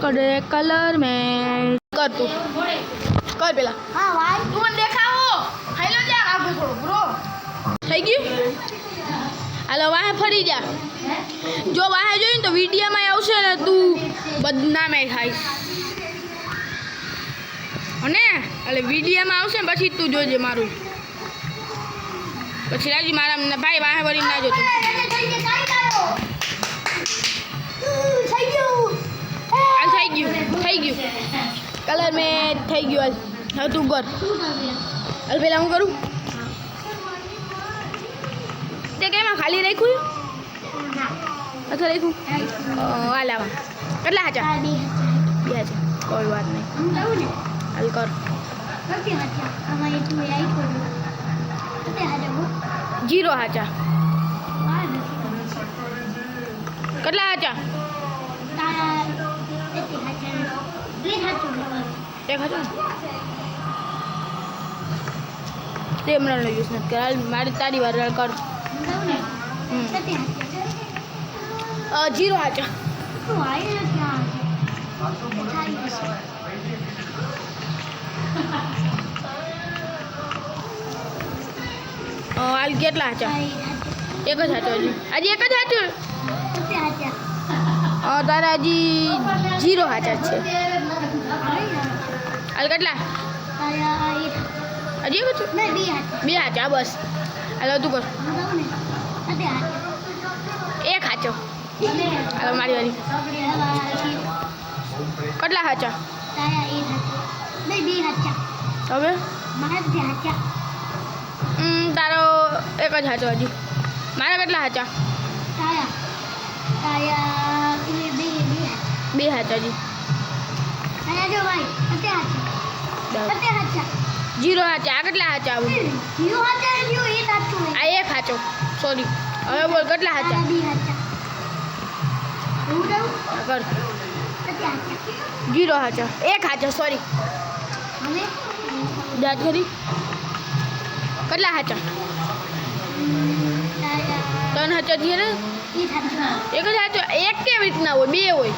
कर दे कलर में कर तू कर पेला हाँ भाई तू મને દેખાવો હેલો જા આગળ થોડો બ્રો થઈ ગયું હાલો વાહે ફરી જા જો વાહે જોઈને તો વિડિયોમાં આવશે ને તું બદનામે થાઈશ અને એટલે વિડિયોમાં આવશે ને પછી તું જોજે મારું પછી રાજી મારા ભાઈ વાહે વળી ના જોતો થઈ ગયું કલર મેં થઈ ગયું હવે તું કર હાલ પેલા હું કરું તે કેમાં ખાલી રાખ્યું અથવા રાખ્યું હાલ આવા કેટલા હાચા બે હાચા કોઈ વાત નહીં હાલ કર જીરો હાચા કેટલા હાચા એક હાચા તે હમણાં યુઝ નથી કર મારી તારી વાર કર જીરો હાચા હાલ કેટલા હાચા એક જ હાચો હજી એક જ હાચું તારા હજી જીરો હાચા છે હાલ કેટલા હજી એક બે હાચા બસ હાલો તું કર એક હાચો હાલો મારી વાળી કેટલા હાચા હવે તારો એક જ હાચો હજી મારા કેટલા હાચા બે હાચા હજી જીરો હાચા આ કેટલા હાચા આવું આ એક હાચો સોરી હવે બોલ કેટલા હાચા કર જીરો હાચા એક હાચો સોરી દાદ કરી કેટલા હાચા ત્રણ હાચા થયા ને એક જ હાચો એક કેવી રીતના હોય બે હોય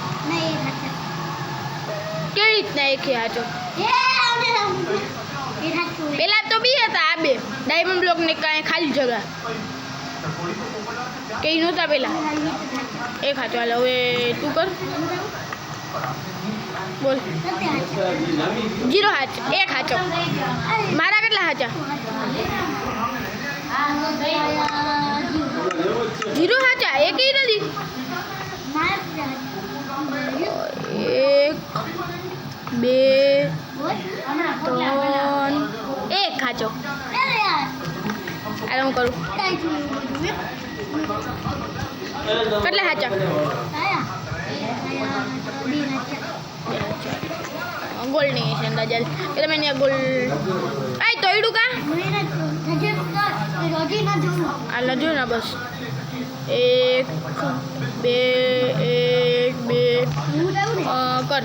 કેવી રીતના એક હાચો પેલા તો બી હતા આ બે ડાયમંડ બ્લોક ને કાંઈ ખાલી જગા કઈ નહોતા પેલા એક હાચો હાલ હવે તું કર બોલ જીરો હાચ એક હાચો મારા કેટલા હાચા જીરો હાચા એક નથી એક બે ત્રણ એક હાચો હાલ હું કરું કેટલા હાચા ગોલ નહીં છે અંદાજ એટલે મેં ગોલ આય તો એડું કા હાલ જો ને બસ એક બે કર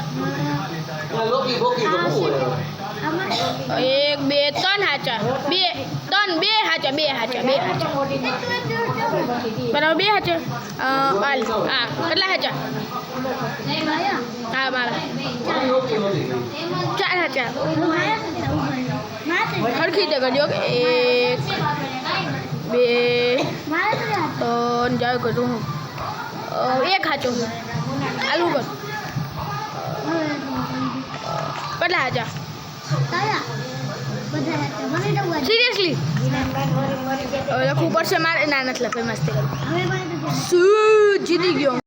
એક બે ત્રણ હાચા બે હાચા બરાબર બે હાચા હાલ હા કેટલા હાચા હા મારા ચાર હાચા હરખી રીતે કરજો એક બે ત્રણ જાવ કરું એક હાચો આલુ કર કેટલા હાચા સિરિયસલી હવે લખવું પડશે મારે ના નથી લખે મસ્તી કરું જીતી ગયો